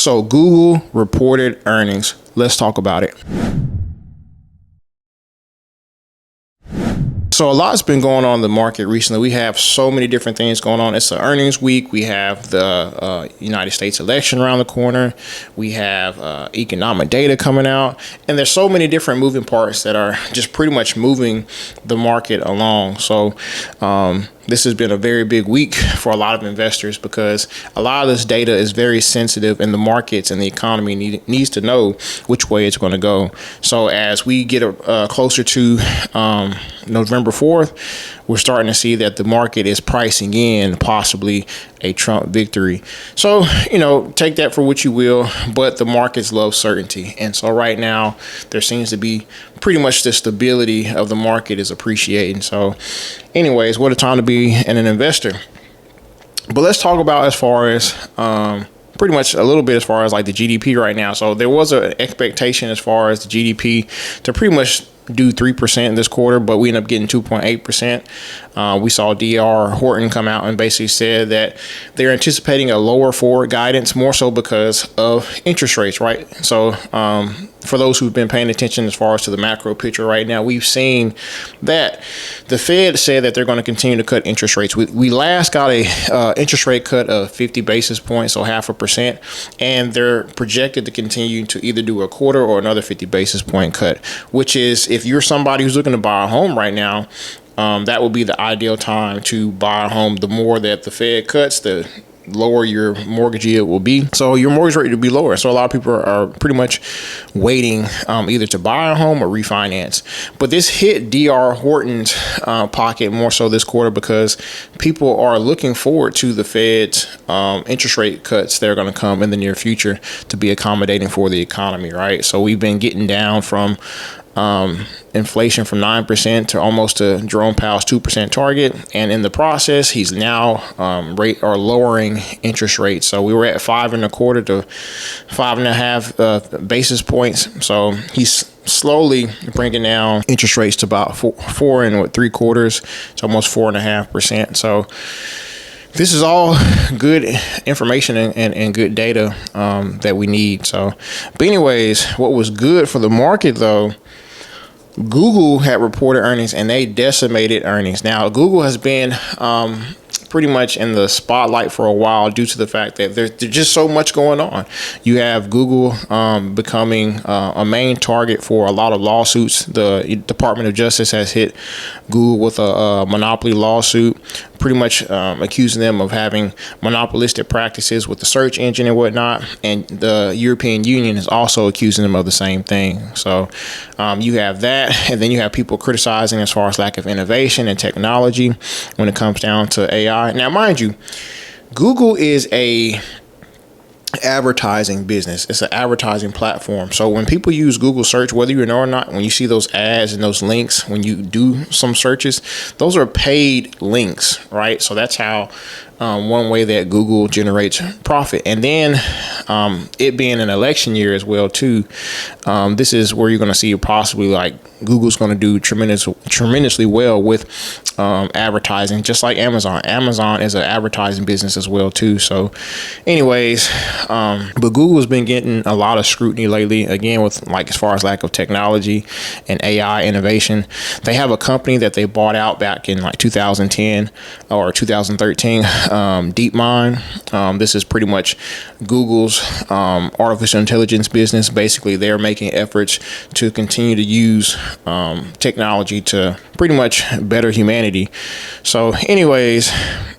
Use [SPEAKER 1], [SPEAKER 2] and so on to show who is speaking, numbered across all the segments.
[SPEAKER 1] So Google reported earnings. Let's talk about it. So a lot's been going on in the market recently. We have so many different things going on. It's the earnings week. We have the United States election around the corner. We have economic data coming out. And there's so many different moving parts that are just pretty much moving the market along. So this has been a very big week for a lot of investors because a lot of this data is very sensitive, and the markets and the economy needs to know which way it's going to go. So as we get closer to November 4th, we're starting to see that the market is pricing in possibly a Trump victory. So, take that for what you will, but the markets love certainty. And so right now there seems to be pretty much the stability of the market is appreciating. So anyways, what a time to be an investor. But let's talk about as far as pretty much a little bit as far as like the GDP right now. So there was an expectation as far as the GDP to pretty much do 3% this quarter, but we ended up getting 2.8%. We saw D.R. Horton come out and basically said that they're anticipating a lower forward guidance, more so because of interest rates, right? So for those who've been paying attention as far as to the macro picture right now, we've seen that the Fed said that they're going to continue to cut interest rates. We last got a interest rate cut of 50 basis points, so 0.5%, and they're projected to continue to either do a quarter or another 50 basis point cut, which is, if you're somebody who's looking to buy a home right now, that would be the ideal time to buy a home. The more that the Fed cuts, the lower your mortgage yield will be. So your mortgage rate will be lower. So a lot of people are pretty much waiting either to buy a home or refinance. But this hit D.R. Horton's pocket more so this quarter because people are looking forward to the Fed's interest rate cuts that are going to come in the near future to be accommodating for the economy, right? So we've been getting down from inflation from 9% to almost to Jerome Powell's 2% target, and in the process, he's now lowering interest rates. So we were at 5.25 to 5.5 basis points. So he's slowly bringing down interest rates to about 4.75. It's almost 4.5%. So this is all good information and good data that we need. So, but anyways, what was good for the market though, Google had reported earnings and they decimated earnings. Now, Google has been pretty much in the spotlight for a while due to the fact that there's just so much going on. You have Google becoming a main target for a lot of lawsuits. The Department of Justice has hit Google with a monopoly lawsuit, pretty much accusing them of having monopolistic practices with the search engine and whatnot. And the European Union is also accusing them of the same thing. So you have that, and then you have people criticizing as far as lack of innovation and technology when it comes down to AI. Now, mind you, Google is a advertising business. It's an advertising platform. So when people use Google search, whether you know or not, when you see those ads and those links, when you do some searches, those are paid links, right? So that's how one way that Google generates profit. And then it being an election year as well too, this is where you're going to see possibly like Google's going to do tremendously well with advertising, just like Amazon. Amazon is an advertising business as well too. So anyways, but Google's been getting a lot of scrutiny lately, again, with like as far as lack of technology and AI innovation. They have a company that they bought out back in like 2010 or 2013, DeepMind. This is pretty much Google's artificial intelligence business. Basically, they're making efforts to continue to use technology to pretty much better humanity. So anyways,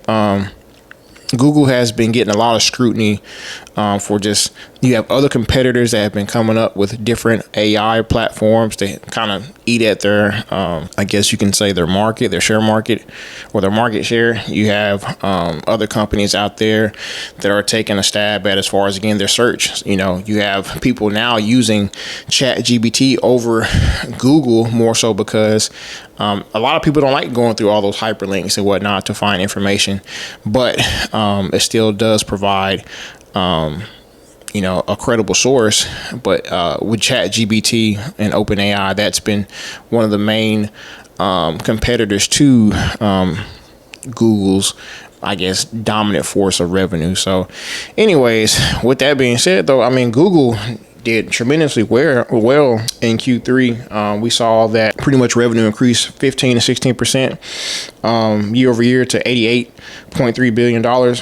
[SPEAKER 1] Google has been getting a lot of scrutiny for just, you have other competitors that have been coming up with different AI platforms to kind of eat at their, I guess you can say their market, their share market, or their market share. You have other companies out there that are taking a stab at as far as, again, their search. You know, you have people now using ChatGPT over Google more so because a lot of people don't like going through all those hyperlinks and whatnot to find information, but it still does provide a credible source. But with ChatGPT and OpenAI, that's been one of the main competitors to Google's I guess, dominant force of revenue. So anyways, with that being said, though, I mean, Google did tremendously well in Q3. We saw that pretty much revenue increased 15 to 16% year over year to $88.3 billion.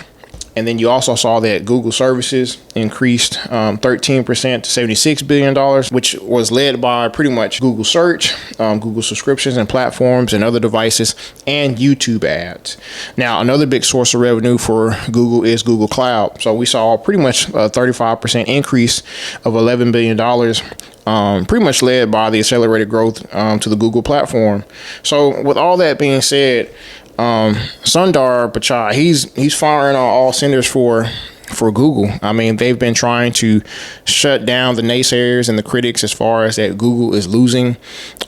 [SPEAKER 1] And then you also saw that Google services increased 13% to $76 billion, which was led by pretty much Google search, Google subscriptions and platforms and other devices, and YouTube ads. Now, another big source of revenue for Google is Google Cloud. So we saw pretty much a 35% increase of $11 billion. Pretty much led by the accelerated growth to the Google platform. So with all that being said, Sundar Pichai, he's firing on all cylinders for Google. I mean, they've been trying to shut down the naysayers and the critics as far as that Google is losing,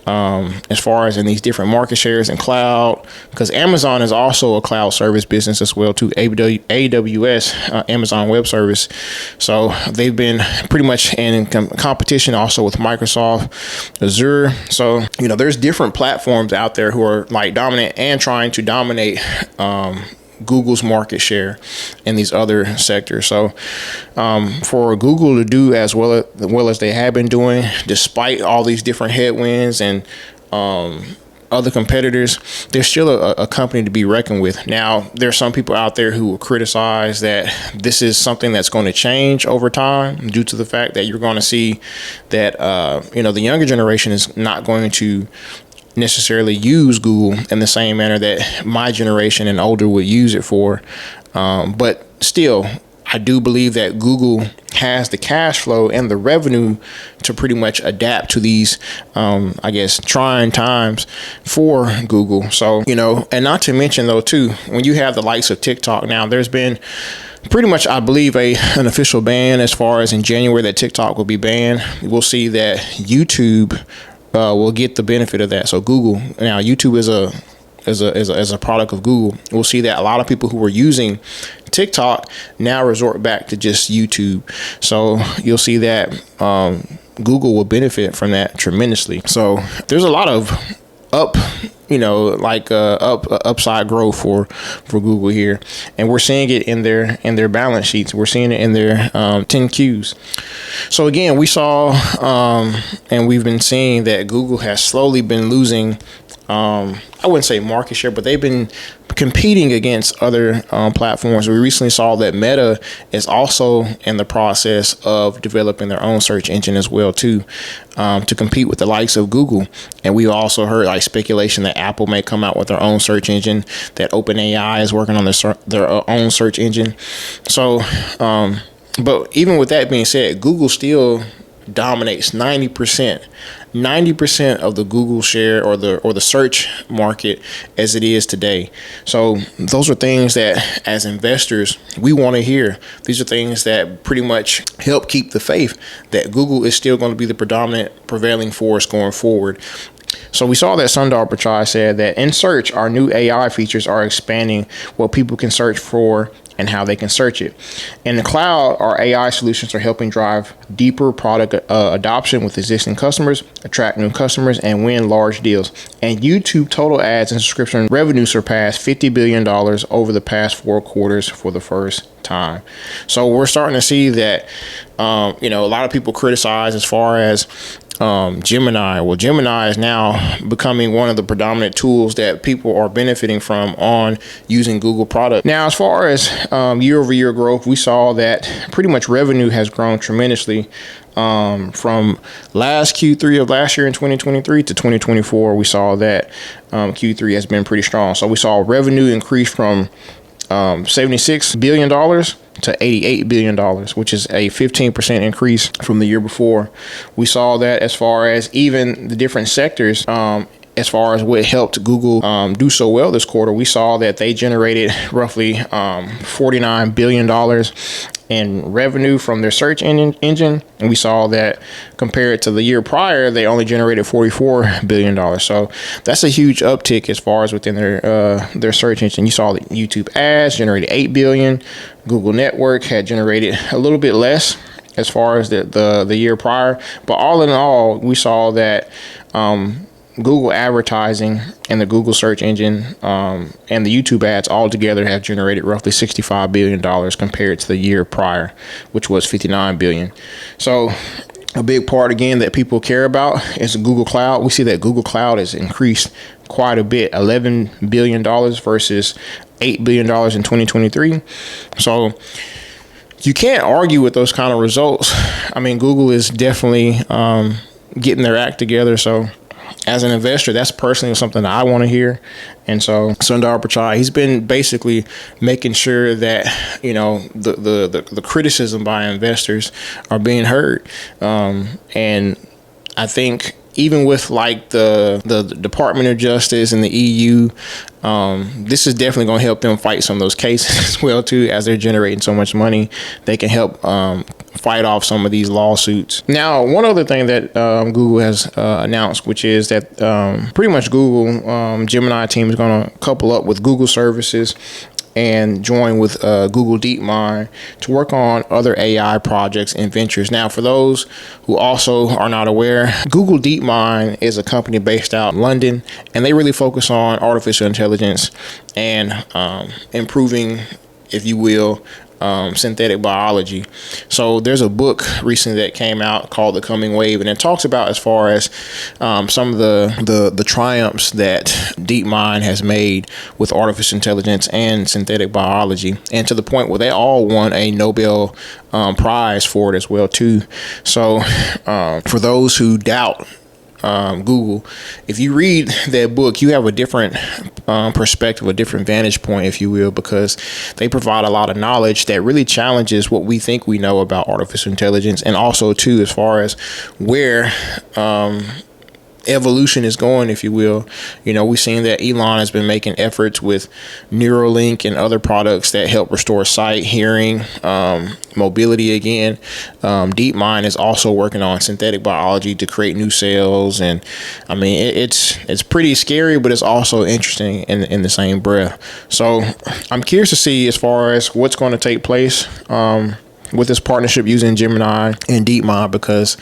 [SPEAKER 1] as far as in these different market shares and cloud, because Amazon is also a cloud service business as well too. AWS, Amazon Web Service. So they've been pretty much in competition also with Microsoft Azure. So, you know, there's different platforms out there who are like dominant and trying to dominate Google's market share in these other sectors. So for Google to do as well as they have been doing, despite all these different headwinds and other competitors, they're still a company to be reckoned with. Now, there's some people out there who will criticize that this is something that's going to change over time due to the fact that you're going to see that the younger generation is not going to necessarily use Google in the same manner that my generation and older would use it for. But still, I do believe that Google has the cash flow and the revenue to pretty much adapt to these, trying times for Google. So, and not to mention though, too, when you have the likes of TikTok now, there's been pretty much, I believe, an official ban as far as in January that TikTok will be banned. We'll see that YouTube will get the benefit of that. So Google, now YouTube is a product of Google. We'll see that a lot of people who were using TikTok now resort back to just YouTube. So you'll see that Google will benefit from that tremendously. So there's a lot of upside growth for Google here, and we're seeing it in their balance sheets. We're seeing it in their 10Qs. So again, we saw and we've been seeing that Google has slowly been losing, I wouldn't say market share, but they've been competing against other platforms. We recently saw that Meta is also in the process of developing their own search engine as well too, to compete with the likes of Google. And we also heard like speculation that Apple may come out with their own search engine, that OpenAI is working on their own search engine. So, but even with that being said, Google still dominates 90% of the Google share or the search market as it is today. So those are things that as investors we want to hear. These are things that pretty much help keep the faith that Google is still going to be the predominant prevailing force going forward. So we saw that Sundar Pichai said that in search, our new AI features are expanding what people can search for and how they can search it. In the cloud, our AI solutions are helping drive deeper product adoption with existing customers, attract new customers, and win large deals. And YouTube total ads and subscription revenue surpassed $50 billion over the past 4 quarters for the first time. So we're starting to see that, a lot of people criticize as far as Gemini. Well, Gemini is now becoming one of the predominant tools that people are benefiting from on using Google product. Now, as far as year over year growth, we saw that pretty much revenue has grown tremendously from last Q3 of last year in 2023 to 2024. We saw that Q3 has been pretty strong. So we saw revenue increase from $76 billion to $88 billion, which is a 15% increase from the year before. We saw that as far as even the different sectors, as far as what helped Google do so well this quarter, we saw that they generated roughly $49 billion in revenue from their search engine. And we saw that compared to the year prior, they only generated $44 billion. So that's a huge uptick as far as within their search engine. You saw that YouTube ads generated $8 billion. Google Network had generated a little bit less as far as the year prior. But all in all, we saw that Google advertising and the Google search engine and the YouTube ads all together have generated roughly $65 billion compared to the year prior, which was $59 billion. So a big part, again, that people care about is Google Cloud. We see that Google Cloud has increased quite a bit, $11 billion versus $8 billion in 2023. So you can't argue with those kind of results. I mean, Google is definitely getting their act together. So as an investor, that's personally something that I want to hear. And so Sundar Pichai, he's been basically making sure that, you know, the criticism by investors are being heard. And I think even with like the Department of Justice and the EU, this is definitely going to help them fight some of those cases as well too. As they're generating so much money, they can help fight off some of these lawsuits. Now, one other thing that Google has announced, which is that pretty much Google Gemini team is going to couple up with Google services and join with Google DeepMind to work on other AI projects and ventures. Now, for those who also are not aware, Google DeepMind is a company based out in London, and they really focus on artificial intelligence and improving, if you will, synthetic biology. So there's a book recently that came out called The Coming Wave, and it talks about as far as some of the triumphs that DeepMind has made with artificial intelligence and synthetic biology, and to the point where they all won a Nobel prize for it as well too. So for those who doubt Google, if you read that book, you have a different perspective, a different vantage point, if you will, because they provide a lot of knowledge that really challenges what we think we know about artificial intelligence, and also too as far as where evolution is going, if you will. You know, we've seen that Elon has been making efforts with Neuralink and other products that help restore sight, hearing, mobility again. DeepMind is also working on synthetic biology to create new cells, and I mean it's pretty scary, but it's also interesting in the same breath. So I'm curious to see as far as what's going to take place with this partnership using Gemini and DeepMind, because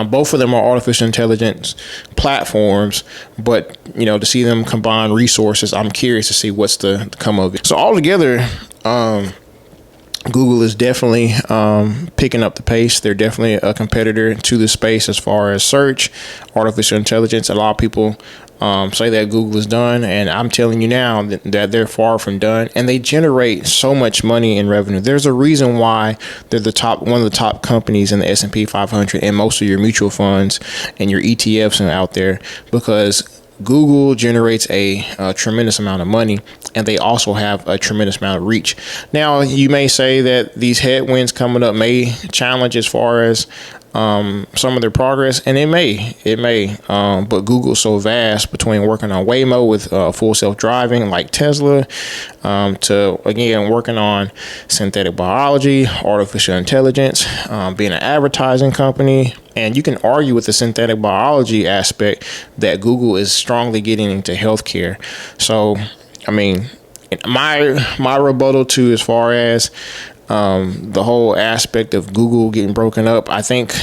[SPEAKER 1] both of them are artificial intelligence platforms, but you know, to see them combine resources, I'm curious to see what's to come of it. So altogether, Google is definitely picking up the pace. They're definitely a competitor to the space as far as search, artificial intelligence. A lot of people say that Google is done, and I'm telling you now that they're far from done, and they generate so much money in revenue. There's a reason why they're one of the top companies in the S&P 500 and most of your mutual funds and your ETFs are out there, because Google generates a tremendous amount of money, and they also have a tremendous amount of reach. Now, you may say that these headwinds coming up may challenge as far as some of their progress, and it may, but Google's so vast, between working on Waymo with full self-driving like Tesla, to again working on synthetic biology, artificial intelligence, being an advertising company. And you can argue with the synthetic biology aspect that Google is strongly getting into healthcare. So, I mean, my rebuttal to as far as the whole aspect of Google getting broken up, I think,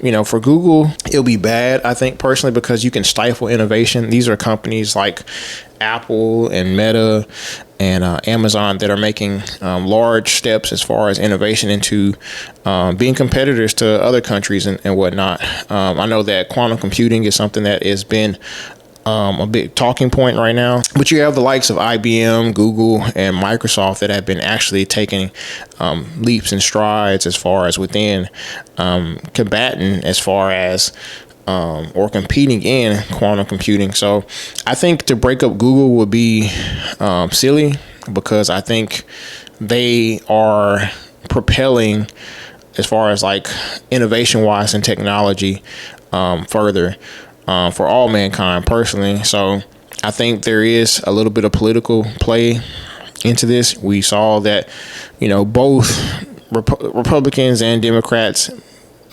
[SPEAKER 1] you know, for Google, it'll be bad, I think, personally, because you can stifle innovation. These are companies like Apple and Meta and Amazon that are making large steps as far as innovation into being competitors to other countries and whatnot. I know that quantum computing is something that has been a big talking point right now, but you have the likes of IBM, Google, and Microsoft that have been actually taking leaps and strides as far as within combating as far as or competing in quantum computing. So I think to break up Google would be silly, because I think they are propelling as far as like innovation wise and technology further for all mankind personally. So I think there is a little bit of political play into this. We saw that, you know, both Republicans and Democrats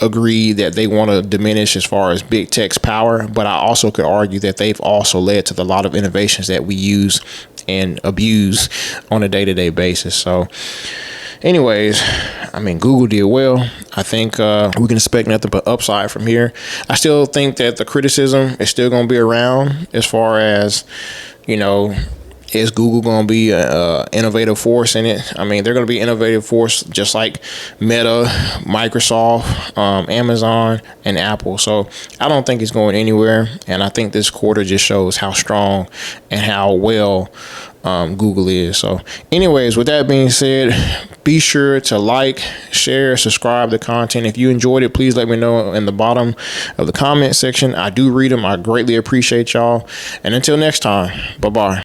[SPEAKER 1] agree that they want to diminish as far as big tech's power, but I also could argue that they've also led to a lot of innovations that we use and abuse on a day-to-day basis. So anyways, I mean, Google did well. I think we can expect nothing but upside from here. I still think that the criticism is still going to be around as far as, you know, is Google going to be an innovative force in it? I mean, they're going to be innovative force just like Meta, Microsoft, Amazon, and Apple. So I don't think it's going anywhere. And I think this quarter just shows how strong and how well Google is. So anyways, with that being said, be sure to like, share, subscribe to content. If you enjoyed it, please let me know in the bottom of the comment section. I do read them. I greatly appreciate y'all. And until next time, bye-bye.